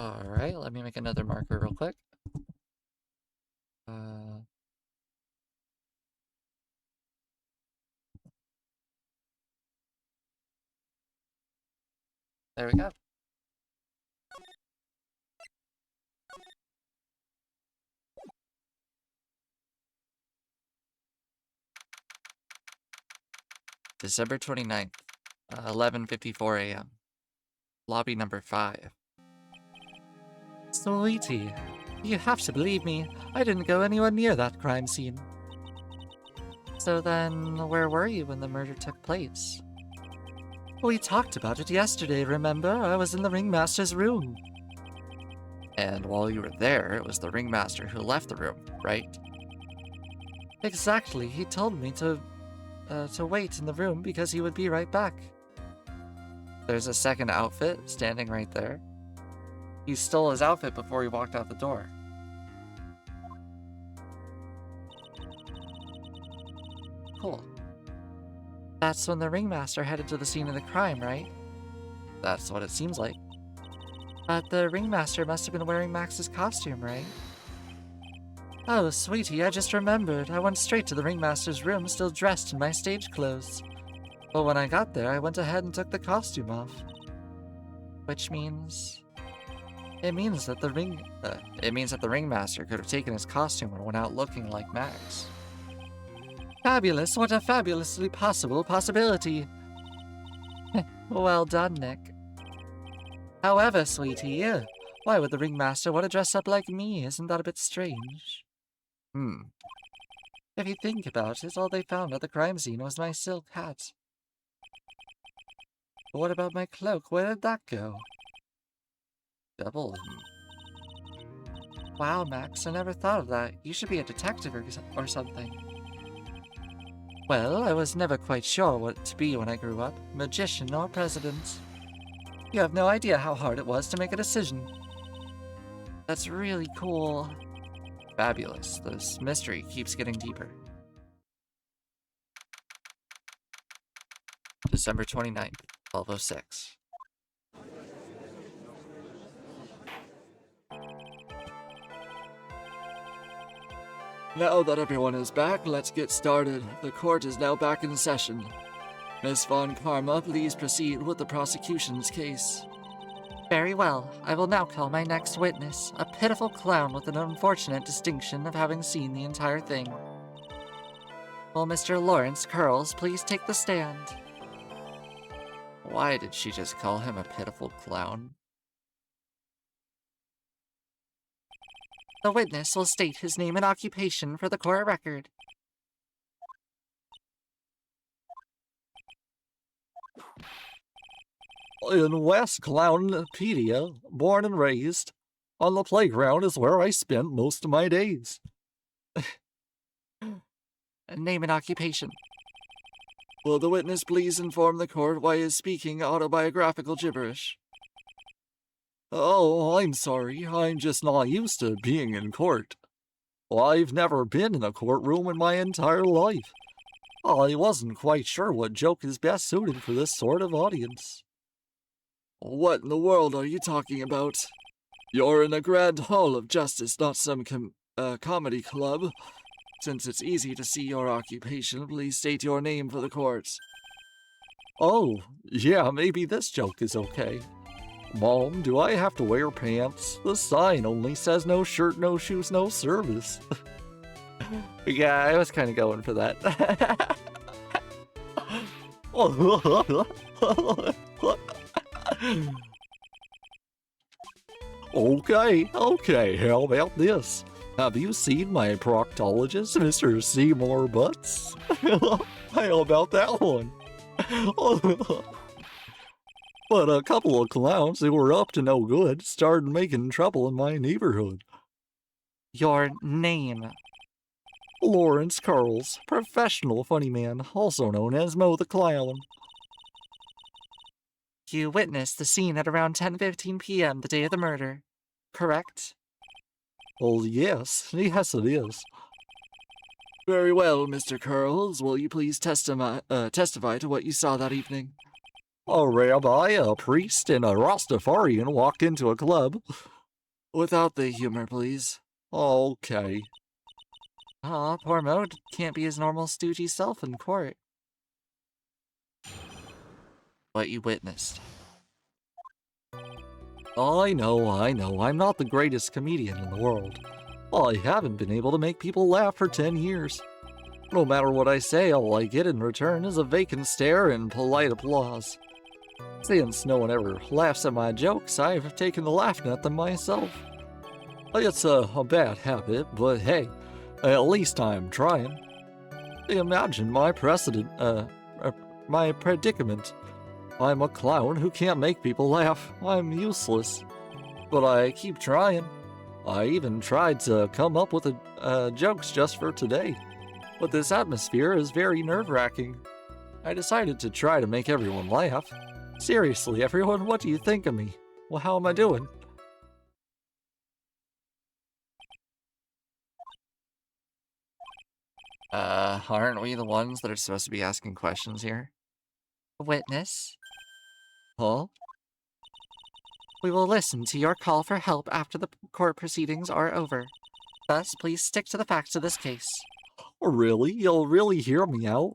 Alright, let me make another marker real quick. Uh, there we go. December 29th, 11:54 a.m. Lobby number 5. Sweetie, you have to believe me. I didn't go anywhere near that crime scene. So then, where were you when the murder took place? We talked about it yesterday, remember? I was in the ringmaster's room. And while you were there, it was the ringmaster who left the room, right? Exactly. He told me to wait in the room because he would be right back. There's a second outfit standing right there. He stole his outfit before he walked out the door. Cool. That's when the ringmaster headed to the scene of the crime, right? That's what it seems like. But the ringmaster must have been wearing Max's costume, right? Oh, sweetie, I just remembered. I went straight to the ringmaster's room, still dressed in my stage clothes. But when I got there, I went ahead and took the costume off. Which means... It means that the ringmaster could have taken his costume and went out looking like Max. Fabulous! What a fabulously possible possibility! Well done, Nick. However, sweetie, why would the ringmaster want to dress up like me? Isn't that a bit strange? If you think about it, all they found at the crime scene was my silk hat. But what about my cloak? Where did that go? Double. Wow, Max, I never thought of that. You should be a detective or something. Well, I was never quite sure what to be when I grew up, magician or president. You have no idea how hard it was to make a decision. That's really cool. Fabulous. This mystery keeps getting deeper. December 29th, 12:06. Now that everyone is back, let's get started. The court is now back in session. Miss Von Karma, please proceed with the prosecution's case. Very well. I will now call my next witness, a pitiful clown with an unfortunate distinction of having seen the entire thing. Will Mr. Lawrence Curls please take the stand? Why did she just call him a pitiful clown? The witness will state his name and occupation for the court record. In West Clownpedia, born and raised. On the playground is where I spent most of my days. Name and occupation. Will the witness please inform the court why he is speaking autobiographical gibberish? Oh, I'm sorry. I'm just not used to being in court. I've never been in a courtroom in my entire life. I wasn't quite sure what joke is best suited for this sort of audience. What in the world are you talking about? You're in a grand hall of justice, not some comedy club. Since it's easy to see your occupation, please state your name for the court. Oh, yeah, maybe this joke is okay. Mom, do I have to wear pants? The sign only says no shirt, no shoes, no service. Yeah, I was kind of going for that. Okay, how about this? Have you seen my proctologist, Mr. Seymour Butts? How about that one? But a couple of clowns who were up to no good started making trouble in my neighborhood. Your name? Lawrence Curls, professional funny man, also known as Mo the Clown. You witnessed the scene at around 10:15 p.m. the day of the murder, correct? Well, yes it is. Very well, Mr. Curls. Will you please testify to what you saw that evening? A rabbi, a priest, and a Rastafarian walk into a club. Without the humor, please. Okay. Aw, poor Mo can't be his normal stoogey self in court. What you witnessed. I know, I'm not the greatest comedian in the world. I haven't been able to make people laugh for 10 years. No matter what I say, all I get in return is a vacant stare and polite applause. Since no one ever laughs at my jokes, I've taken to laughing at them myself. It's a bad habit, but hey, at least I'm trying. Imagine my predicament. I'm a clown who can't make people laugh. I'm useless. But I keep trying. I even tried to come up with jokes just for today. But this atmosphere is very nerve-wracking. I decided to try to make everyone laugh. Seriously, everyone, what do you think of me? Well, how am I doing? Aren't we the ones that are supposed to be asking questions here? Witness, Huh? we will listen to your call for help after the court proceedings are over. Thus, please stick to the facts of this case. Really? You'll really hear me out?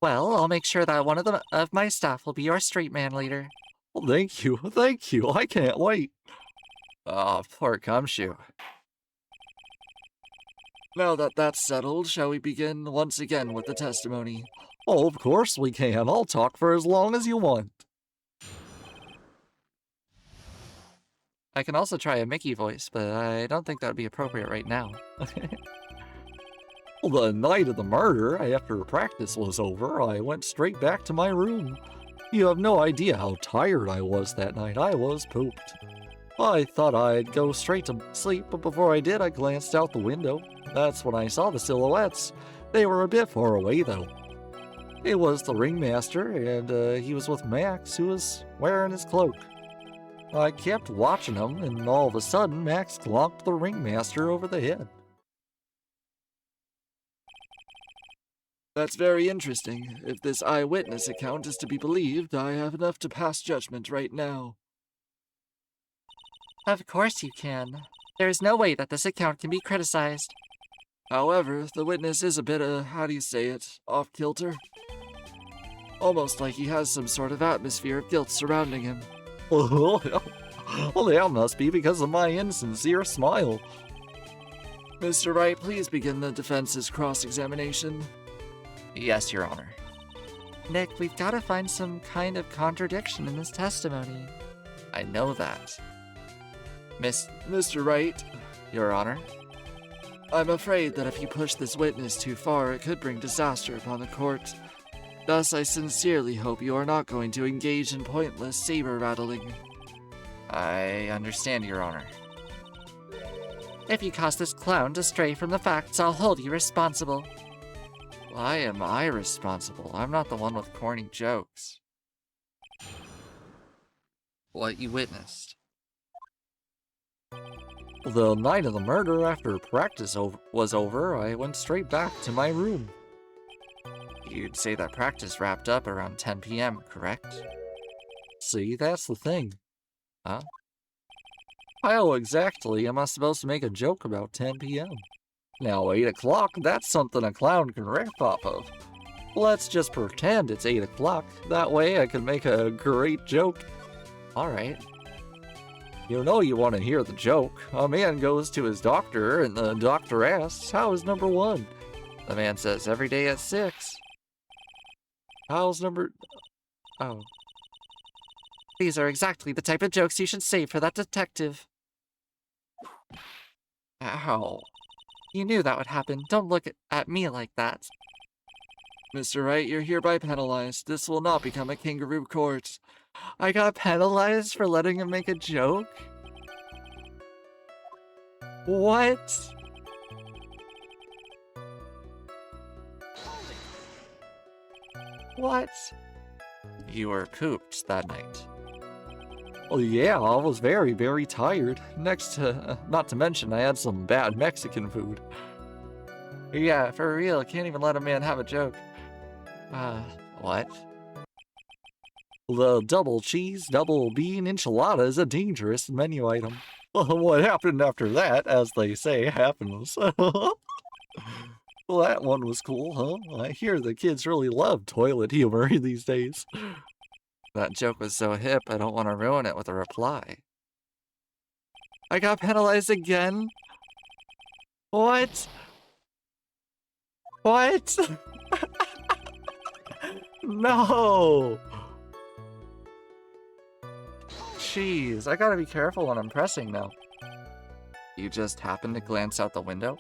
Well, I'll make sure that one of my staff will be your street man leader. Well, thank you, I can't wait. Oh, poor Gumshoe. Now that that's settled, shall we begin once again with the testimony? Oh, of course we can. I'll talk for as long as you want. I can also try a Mickey voice, but I don't think that would be appropriate right now. Well, the night of the murder, after practice was over, I went straight back to my room. You have no idea how tired I was that night. I was pooped. I thought I'd go straight to sleep, but before I did, I glanced out the window. That's when I saw the silhouettes. They were a bit far away, though. It was the ringmaster, and he was with Max, who was wearing his cloak. I kept watching him, and all of a sudden, Max clonked the ringmaster over the head. That's very interesting. If this eyewitness account is to be believed, I have enough to pass judgment right now. Of course you can. There is no way that this account can be criticized. However, the witness is a bit, how do you say it, off-kilter? Almost like he has some sort of atmosphere of guilt surrounding him. Well, that must be because of my insincere smile. Mr. Wright, please begin the defense's cross-examination. Yes, Your Honor. Nick, we've got to find some kind of contradiction in this testimony. I know that. Mr. Wright, Your Honor. I'm afraid that if you push this witness too far, it could bring disaster upon the court. Thus, I sincerely hope you are not going to engage in pointless saber-rattling. I understand, Your Honor. If you cause this clown to stray from the facts, I'll hold you responsible. Why am I responsible? I'm not the one with corny jokes. What you witnessed. The night of the murder, after practice was over, I went straight back to my room. You'd say that practice wrapped up around 10 p.m., correct? See, that's the thing. Huh? How exactly am I supposed to make a joke about 10 p.m.? Now, 8 o'clock, that's something a clown can riff off of. Let's just pretend it's 8 o'clock. That way I can make a great joke. Alright. You know you want to hear the joke. A man goes to his doctor, and the doctor asks, "How is number 1? The man says, every day at 6. How's number... Oh. These are exactly the type of jokes you should save for that detective. Ow. You knew that would happen. Don't look at me like that. Mr. Wright, you're hereby penalized. This will not become a kangaroo court. I got penalized for letting him make a joke? What? What? You were pooped that night. Well, yeah, I was very, very tired. Not to mention, I had some bad Mexican food. Yeah, for real, can't even let a man have a joke. What? The double cheese, double bean enchilada is a dangerous menu item. What happened after that, as they say, happens. Well, that one was cool, huh? I hear the kids really love toilet humor these days. That joke was so hip, I don't want to ruin it with a reply. I got penalized again? What? What? No! Jeez, I gotta be careful when I'm pressing now. You just happened to glance out the window?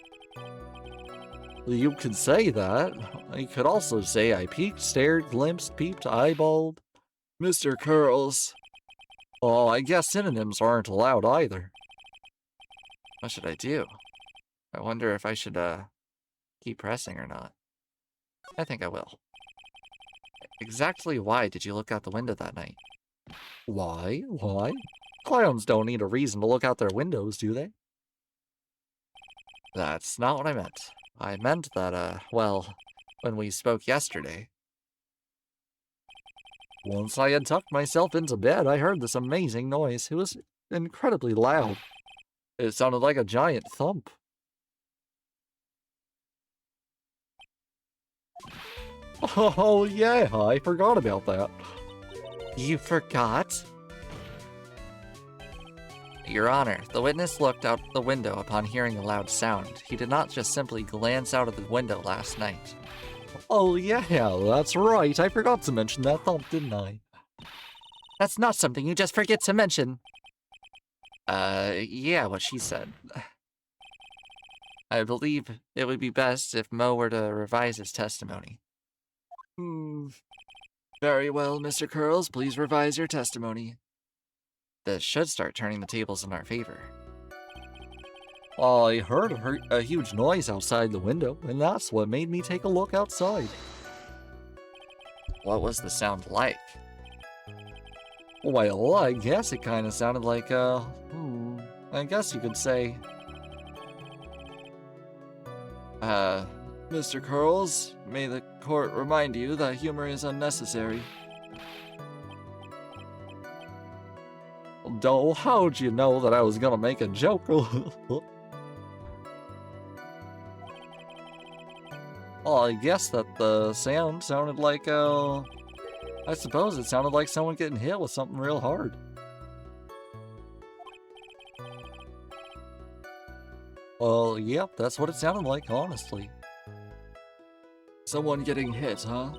You could say that. You could also say I peeked, stared, glimpsed, peeped, eyeballed. Mr. Curls. Oh, I guess synonyms aren't allowed either. What should I do? I wonder if I should, keep pressing or not. I think I will. Exactly why did you look out the window that night? Why? Why? Clowns don't need a reason to look out their windows, do they? That's not what I meant. I meant that, well, when we spoke yesterday. Once I had tucked myself into bed, I heard this amazing noise. It was incredibly loud. It sounded like a giant thump. Oh, yeah, I forgot about that. You forgot? Your Honor, the witness looked out the window upon hearing a loud sound. He did not just simply glance out of the window last night. Oh, yeah, that's right. I forgot to mention that thump, didn't I? That's not something you just forget to mention. Yeah, what she said. I believe it would be best if Mo were to revise his testimony. Very well, Mr. Curls, please revise your testimony. This should start turning the tables in our favor. I heard a huge noise outside the window, and that's what made me take a look outside. What was the sound like? Well, I guess it kind of sounded like, I guess you could say... Mr. Curls, may the court remind you that humor is unnecessary. Oh, how'd you know that I was gonna make a joke? Well, I guess that the sound sounded like, I suppose it sounded like someone getting hit with something real hard. Well, yep, that's what it sounded like, honestly. Someone getting hit, huh?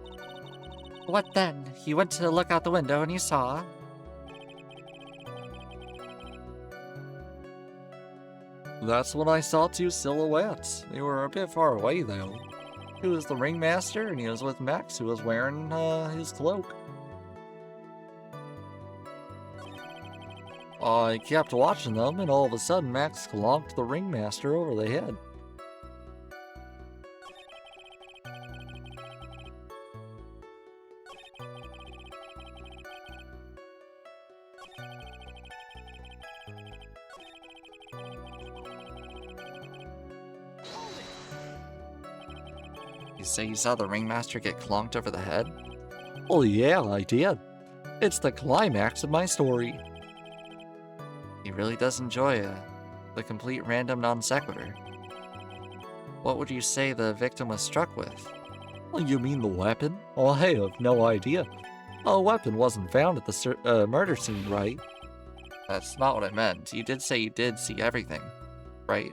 What then? You went to look out the window and you saw? That's when I saw two silhouettes. They were a bit far away, though. He was the ringmaster, and he was with Max, who was wearing, his cloak. I kept watching them, and all of a sudden Max clonked the ringmaster over the head. You say you saw the ringmaster get clonked over the head? Oh yeah, I did. It's the climax of my story. He really does enjoy the complete random non sequitur. What would you say the victim was struck with? Oh, you mean the weapon? Oh, I have no idea. A weapon wasn't found at the murder scene, right? That's not what I meant. You did say you did see everything, right?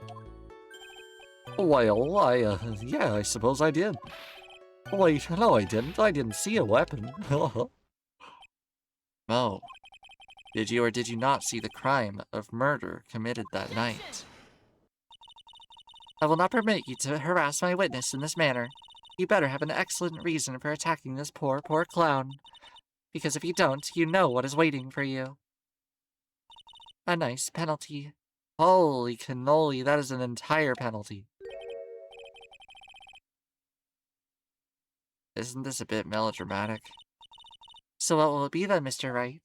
Well, yeah, I suppose I did. Wait, no I didn't. I didn't see a weapon. Mo, did you or did you not see the crime of murder committed that night? I will not permit you to harass my witness in this manner. You better have an excellent reason for attacking this poor clown. Because if you don't, you know what is waiting for you. A nice penalty. Holy cannoli, that is an entire penalty. Isn't this a bit melodramatic? So what will it be then, Mr. Wright?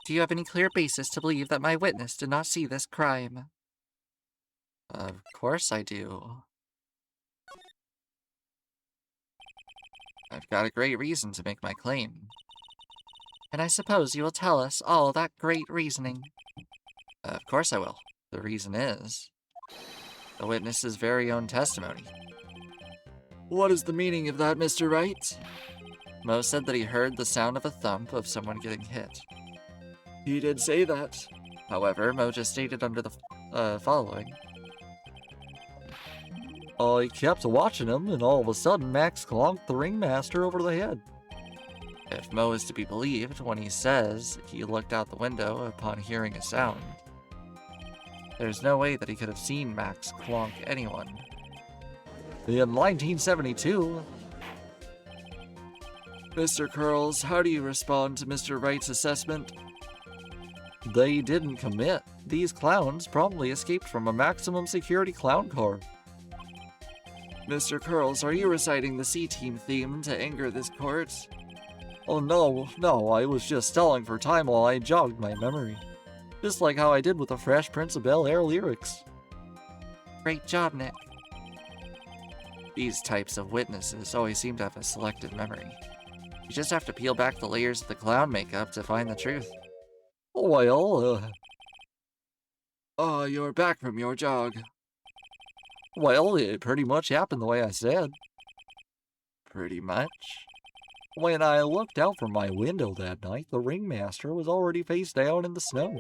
Do you have any clear basis to believe that my witness did not see this crime? Of course I do. I've got a great reason to make my claim. And I suppose you will tell us all that great reasoning. Of course I will. The reason is the witness's very own testimony. What is the meaning of that, Mr. Wright? Mo said that he heard the sound of a thump of someone getting hit. He did say that. However, Mo just stated under the following. I kept watching him, and all of a sudden Max clonked the ringmaster over the head. If Mo is to be believed when he says he looked out the window upon hearing a sound, there's no way that he could have seen Max clonk anyone. In 1972, Mr. Curls, how do you respond to Mr. Wright's assessment? they didn't commit. These clowns promptly escaped from a maximum security clown car. Mr. Curls, are you reciting the C-Team theme to anger this court? Oh no, I was just stalling for time while I jogged my memory. Just like how I did with the Fresh Prince of Bel-Air lyrics. Great job, Nick. These types of witnesses always seem to have a selective memory. You just have to peel back the layers of the clown makeup to find the truth. Well, you're back from your jog. well, it pretty much happened the way I said. Pretty much. When I looked out from my window that night, the ringmaster was already face down in the snow.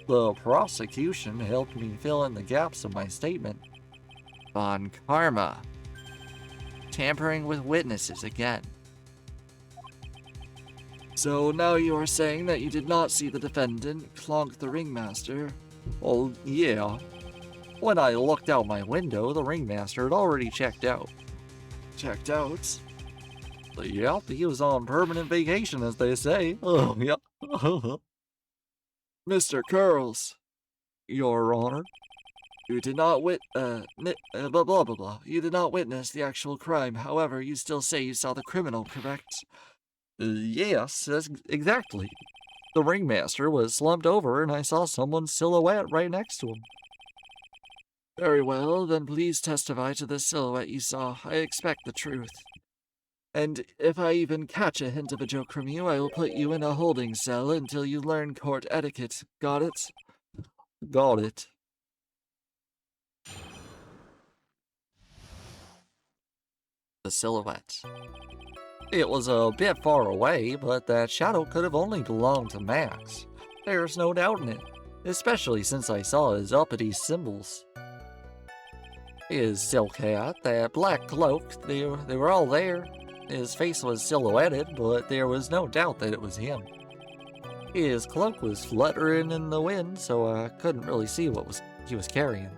The prosecution helped me fill in the gaps of my statement. Von Karma. Tampering with witnesses again. So now you are saying that you did not see the defendant clonk the ringmaster? Oh, yeah. When I looked out my window, the ringmaster had already checked out. Checked out? Yep, he was on permanent vacation, as they say. Oh, yep. Mr. Curls, Your Honor? you did not blah blah blah. You did not witness the actual crime. However, you still say you saw the criminal, correct? Yes, exactly. The ringmaster was slumped over, and I saw someone's silhouette right next to him. Very well, then please testify to the silhouette you saw. I expect the truth. And if I even catch a hint of a joke from you, I will put you in a holding cell until you learn court etiquette. Got it? Got it. The silhouette. It was a bit far away, but that shadow could have only belonged to Max. There's no doubt in it, especially since I saw his uppity symbols. His silk hat, that black cloak, they were all there. His face was silhouetted, but there was no doubt that it was him. His cloak was fluttering in the wind, so I couldn't really see what he was carrying.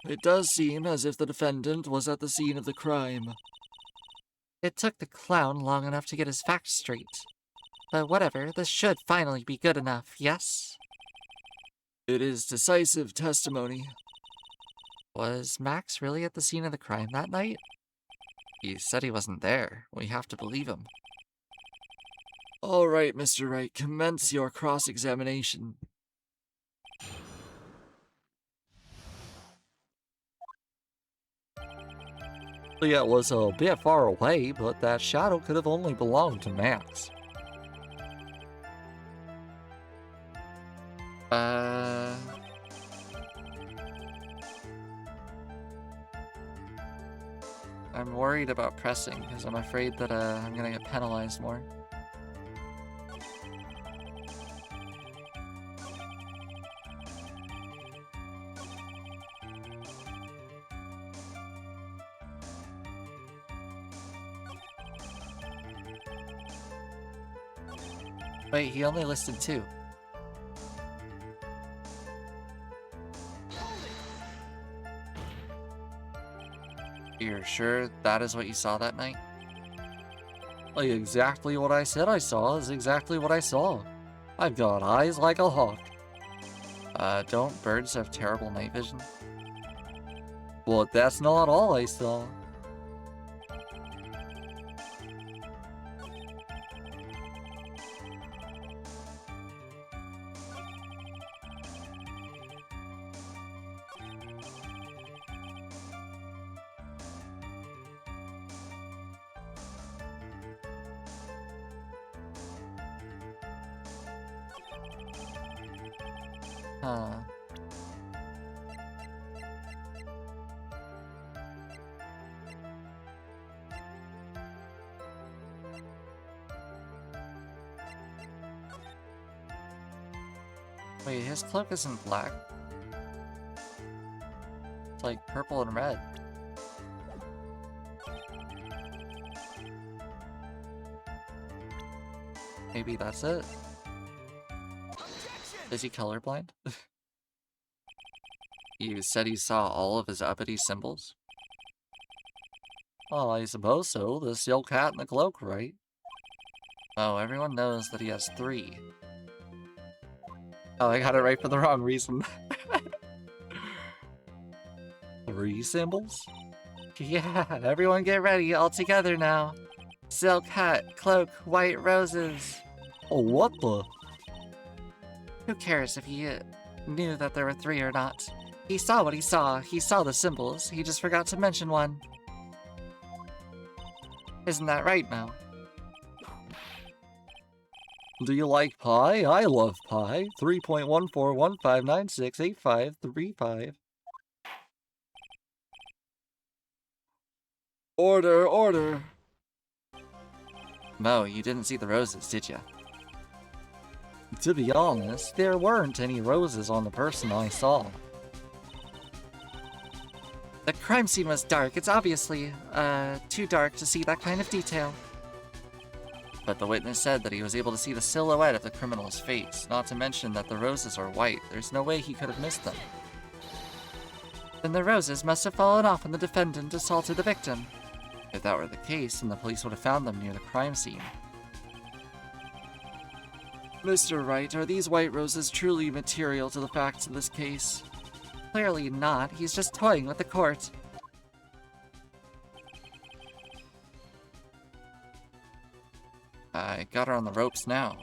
It does seem as if the defendant was at the scene of the crime. It took the clown long enough to get his facts straight. But whatever, this should finally be good enough, yes? It is decisive testimony. Was Max really at the scene of the crime that night? He said he wasn't there. We have to believe him. All right, Mr. Wright, commence your cross-examination. It was a bit far away, but that shadow could have only belonged to Max. I'm worried about pressing because I'm afraid that I'm gonna get penalized more. Wait, he only listed 2. You're sure that is what you saw that night? Exactly what I said I saw is exactly what I saw. I've got eyes like a hawk. Don't birds have terrible night vision? But that's not all I saw. Huh. Wait, his cloak isn't black. It's like purple and red. Maybe that's it. Is he colorblind? You said he saw all of his uppity symbols? Well, I suppose so. The silk hat and the cloak, right? Oh, everyone knows that he has 3. Oh, I got it right for the wrong reason. 3 symbols? Yeah, everyone get ready, all together now. Silk hat, cloak, white roses. Oh, what the? Who cares if he knew that there were 3 or not? He saw what he saw. He saw the symbols. He just forgot to mention one. Isn't that right, Mo? Do you like pie? I love pie. 3.1415968535. Order, order. Mo, you didn't see the roses, did you? To be honest, there weren't any roses on the person I saw. The crime scene was dark. It's obviously, too dark to see that kind of detail. But the witness said that he was able to see the silhouette of the criminal's face, not to mention that the roses are white. There's no way he could have missed them. Then the roses must have fallen off when the defendant assaulted the victim. If that were the case, then the police would have found them near the crime scene. Mr. Wright, are these white roses truly material to the facts of this case? Clearly not. He's just toying with the court. I got her on the ropes now.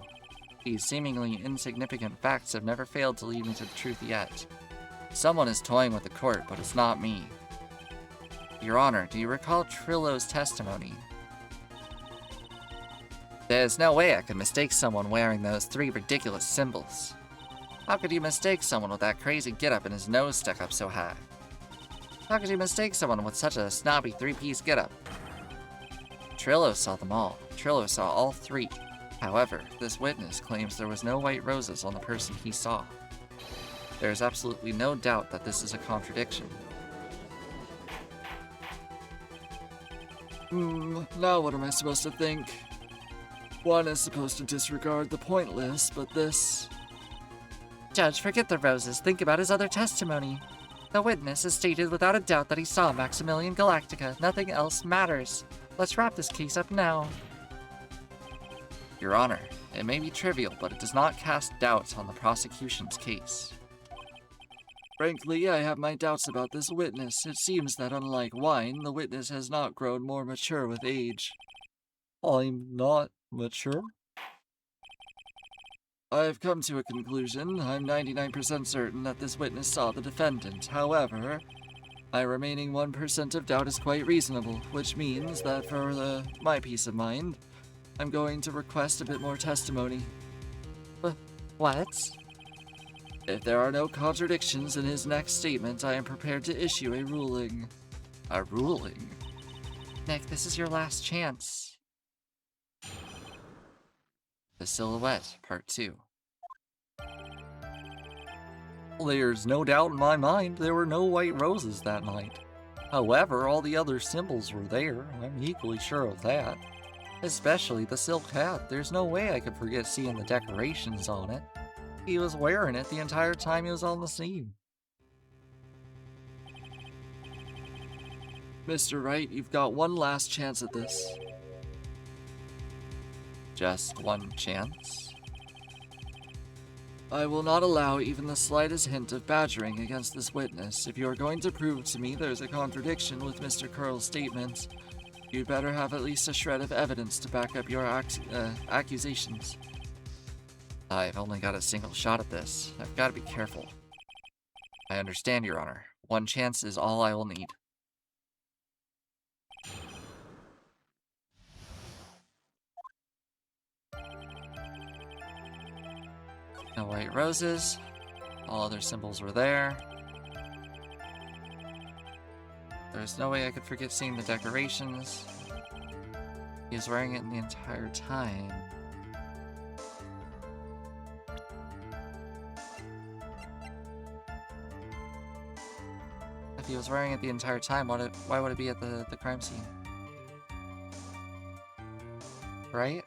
These seemingly insignificant facts have never failed to lead me to the truth yet. Someone is toying with the court, but it's not me. Your Honor, do you recall Trillo's testimony? There's no way I could mistake someone wearing those 3 ridiculous symbols. How could you mistake someone with that crazy getup and his nose stuck up so high? How could you mistake someone with such a snobby 3-piece getup? Trillo saw them all. Trillo saw all 3. However, this witness claims there was no white roses on the person he saw. There is absolutely no doubt that this is a contradiction. Now what am I supposed to think? One is supposed to disregard the pointless, but this... Judge, forget the roses. Think about his other testimony. The witness has stated without a doubt that he saw Maximilian Galactica. Nothing else matters. Let's wrap this case up now. Your Honor, it may be trivial, but it does not cast doubt on the prosecution's case. Frankly, I have my doubts about this witness. It seems that unlike wine, the witness has not grown more mature with age. I'm not mature? I've come to a conclusion. I'm 99% certain that this witness saw the defendant. However, my remaining 1% of doubt is quite reasonable, which means that for my peace of mind, I'm going to request a bit more testimony. What? If there are no contradictions in his next statement, I am prepared to issue a ruling. A ruling? Nick, this is your last chance. The Silhouette, Part 2. There's no doubt in my mind there were no white roses that night. However, all the other symbols were there. I'm equally sure of that. Especially the silk hat. There's no way I could forget seeing the decorations on it. He was wearing it the entire time he was on the scene. Mr. Wright, you've got one last chance at this. Just one chance? I will not allow even the slightest hint of badgering against this witness. If you are going to prove to me there's a contradiction with Mr. Curl's statements, you'd better have at least a shred of evidence to back up your accusations. I've only got a single shot at this. I've got to be careful. I understand, Your Honor. One chance is all I will need. No white roses. All other symbols were there. There's no way I could forget seeing the decorations. He was wearing it the entire time. If he was wearing it the entire time, why would it be at the crime scene? Right?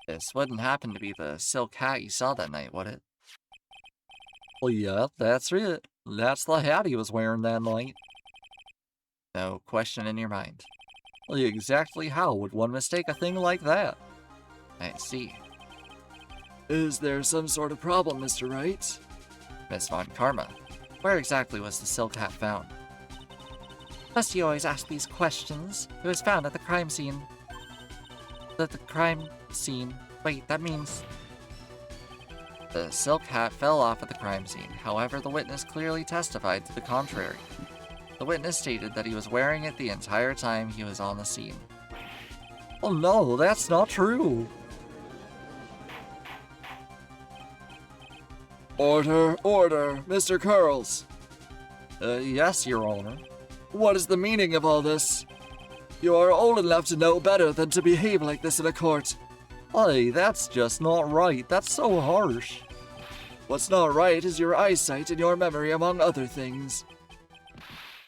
This wouldn't happen to be the silk hat you saw that night, would it? Well, yeah, that's it. That's the hat he was wearing that night. No question in your mind. Well, exactly how would one mistake a thing like that? I see. Is there some sort of problem, Mr. Wright? Miss Von Karma, where exactly was the silk hat found? Must you always ask these questions? It was found at the crime scene. The crime scene. Wait, that means... The silk hat fell off at the crime scene. However, the witness clearly testified to the contrary. The witness stated that he was wearing it the entire time he was on the scene. Oh no, that's not true. Order, order, Mr. Curls. Yes, Your Honor. What is the meaning of all this? You are old enough to know better than to behave like this in a court. Hey, that's just not right. That's so harsh. What's not right is your eyesight and your memory, among other things.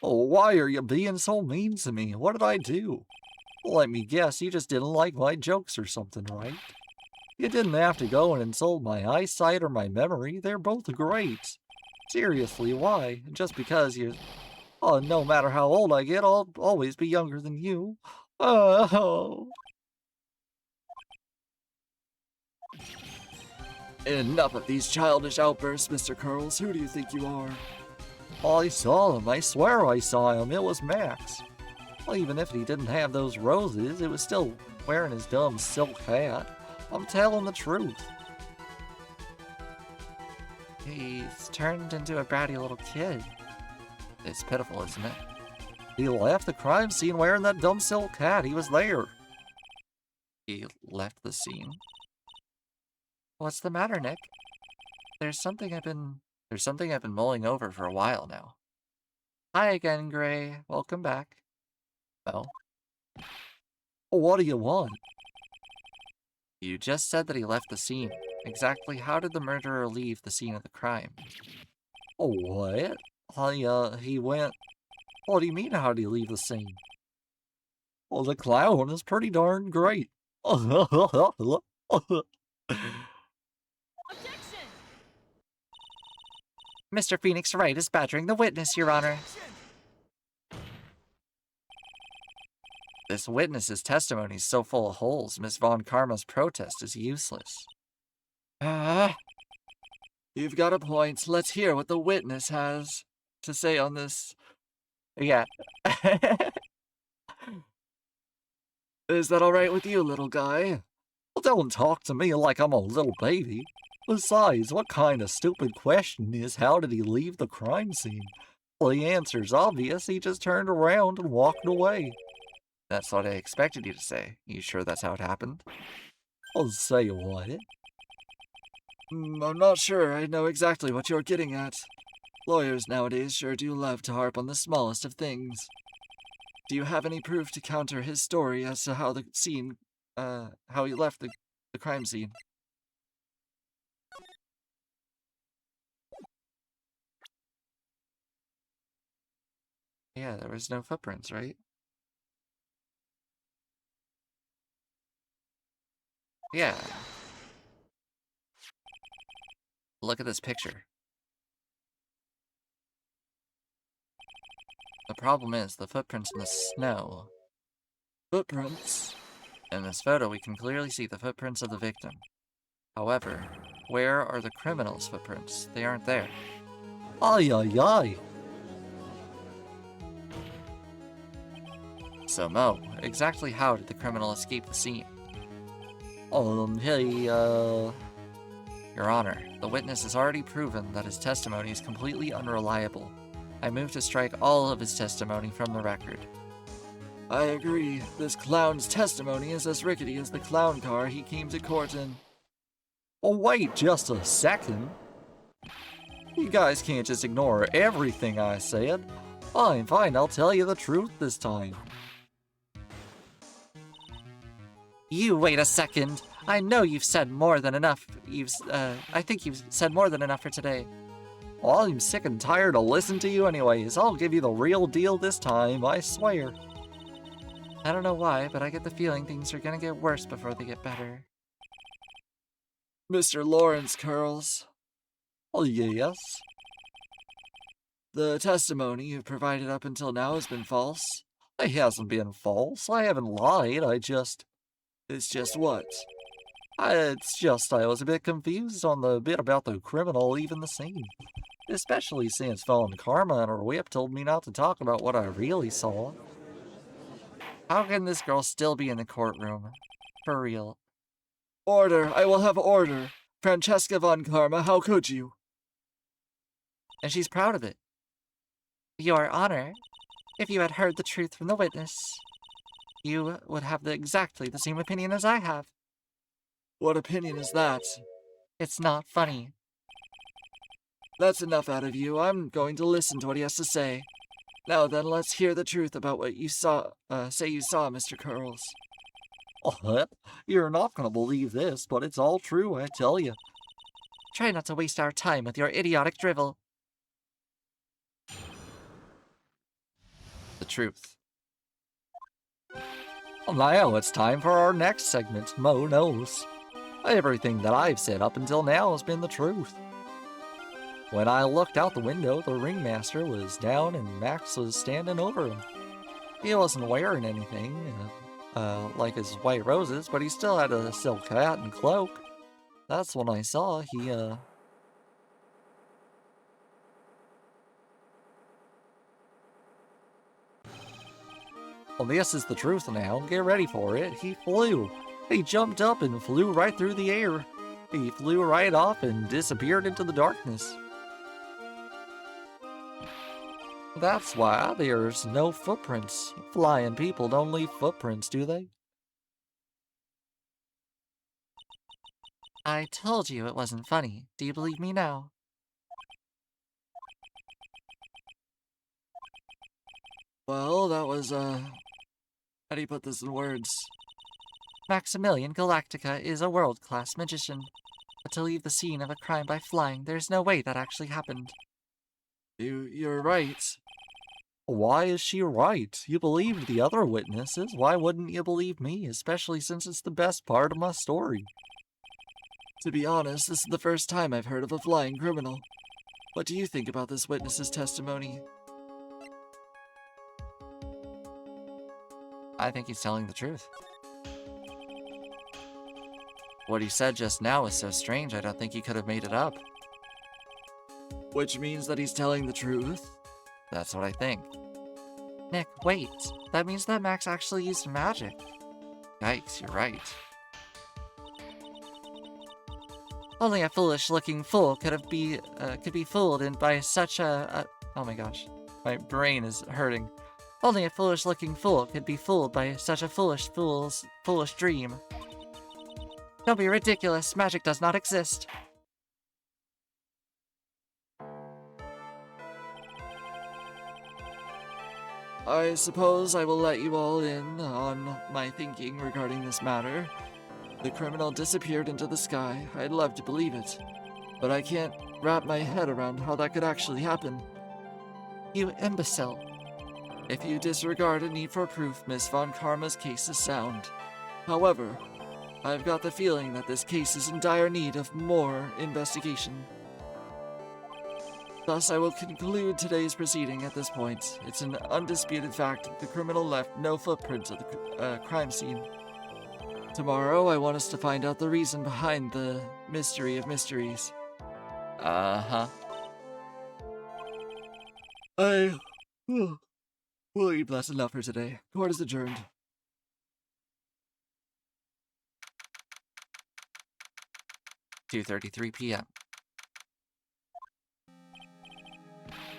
Oh, why are you being so mean to me? What did I do? Let me guess, you just didn't like my jokes or something, right? You didn't have to go and insult my eyesight or my memory. They're both great. Seriously, why? Just because you... Oh, no matter how old I get, I'll always be younger than you. Oh... Enough of these childish outbursts, Mr. Curls. Who do you think you are? I saw him. I swear I saw him. It was Max. Well, even if he didn't have those roses, it was still wearing his dumb silk hat. I'm telling the truth. He's turned into a bratty little kid. It's pitiful, isn't it? He left the crime scene wearing that dumb silk hat. He was there. He left the scene? What's the matter, Nick? There's something I've been mulling over for a while now. Hi again, Gray. Welcome back. Well, What do you want? you just said that he left the scene. Exactly how did the murderer leave the scene of the crime? Oh, what? He went... What do you mean, how did he leave the scene? Well, the clown is pretty darn great. Mr. Phoenix Wright is badgering the witness, Your Honor. This witness's testimony is so full of holes, Miss Von Karma's protest is useless. You've got a point. Let's hear what the witness has to say on this. Yeah. Is that all right with you, little guy? Well, don't talk to me like I'm a little baby. Besides, what kind of stupid question is how did he leave the crime scene? Well, the answer's obvious. He just turned around and walked away. That's what I expected you to say. You sure that's how it happened? I'll say what? I'm not sure I know exactly what you're getting at. Lawyers nowadays sure do love to harp on the smallest of things. Do you have any proof to counter his story as to how how he left the crime scene? Yeah, there was no footprints, right? Yeah. Look at this picture. The problem is the footprints in the snow. Footprints? In this photo, we can clearly see the footprints of the victim. However, where are the criminal's footprints? They aren't there. Ay, ay, ay. So, Mo, exactly how did the criminal escape the scene? Your Honor, the witness has already proven that his testimony is completely unreliable. I move to strike all of his testimony from the record. I agree. This clown's testimony is as rickety as the clown car he came to court in. Oh, wait just a second. You guys can't just ignore everything I said. Fine, I'll tell you the truth this time. You wait a second. I know you've said more than enough. I think you've said more than enough for today. Well, I'm sick and tired of listening to you anyways. I'll give you the real deal this time, I swear. I don't know why, but I get the feeling things are gonna get worse before they get better. Mr. Lawrence Curls. Oh, yes? The testimony you've provided up until now has been false. It hasn't been false. I haven't lied. It's just what? It's just I was a bit confused on the bit about the criminal leaving the scene. Especially since Fallen Karma and her whip told me not to talk about what I really saw. How can this girl still be in the courtroom? For real. Order! I will have order! Francesca von Karma, how could you? And she's proud of it. Your Honor, if you had heard the truth from the witness, you would have exactly the same opinion as I have. What opinion is that? It's not funny. That's enough out of you. I'm going to listen to what he has to say. Now then, let's hear the truth about what you saw, Mr. Curls. What? You're not gonna believe this, but it's all true, I tell you. Try not to waste our time with your idiotic drivel. The truth. Well, now it's time for our next segment, Mo Knows. Everything that I've said up until now has been the truth. When I looked out the window, the ringmaster was down and Max was standing over him. He wasn't wearing anything, like his white roses, but he still had a silk hat and cloak. That's when I saw Well, this is the truth now. Get ready for it. He flew. He jumped up and flew right through the air. He flew right off and disappeared into the darkness. That's why there's no footprints. Flying people don't leave footprints, do they? I told you it wasn't funny. Do you believe me now? Well, that was, how do you put this in words? Maximilian Galactica is a world-class magician. But to leave the scene of a crime by flying, there's no way that actually happened. You're right. Why is she right? You believed the other witnesses. Why wouldn't you believe me, especially since it's the best part of my story? To be honest, this is the first time I've heard of a flying criminal. What do you think about this witness's testimony? I think he's telling the truth. What he said just now is so strange, I don't think he could have made it up. Which means that he's telling the truth? That's what I think. Nick, wait. That means that Max actually used magic. Yikes, you're right. Only a foolish-looking fool could be fooled by such a... Oh my gosh. My brain is hurting. Only a foolish-looking fool could be fooled by such a foolish dream. Don't be ridiculous. Magic does not exist. I suppose I will let you all in on my thinking regarding this matter. The criminal disappeared into the sky. I'd love to believe it, but I can't wrap my head around how that could actually happen. You imbecile. If you disregard a need for proof, Miss Von Karma's case is sound. However, I've got the feeling that this case is in dire need of more investigation. Thus, I will conclude today's proceeding at this point. It's an undisputed fact that the criminal left no footprints at the crime scene. Tomorrow, I want us to find out the reason behind the mystery of mysteries. Uh-huh. Well, that's enough for today. Court is adjourned. (2:33 p.m.)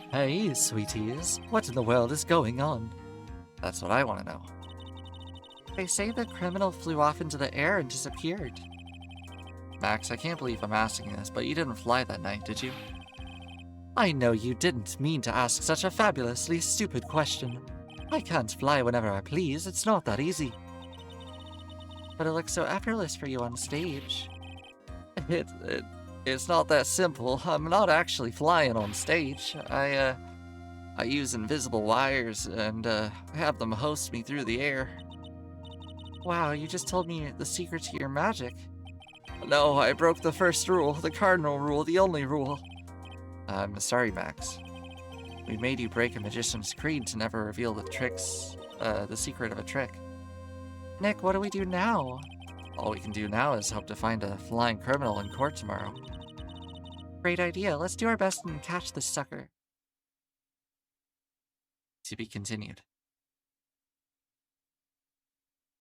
Hey, sweeties. What in the world is going on? That's what I want to know. They say the criminal flew off into the air and disappeared. Max, I can't believe I'm asking this, but you didn't fly that night, did you? I know you didn't mean to ask such a fabulously stupid question. I can't fly whenever I please, it's not that easy. But it looks so effortless for you on stage. It's not that simple. I'm not actually flying on stage. I use invisible wires and have them host me through the air. Wow, you just told me the secret to your magic. No, I broke the first rule, the cardinal rule, the only rule. I'm sorry, Max. We made you break a magician's creed to never reveal the secret of a trick. Nick, what do we do now? All we can do now is hope to find a flying criminal in court tomorrow. Great idea. Let's do our best and catch this sucker. To be continued.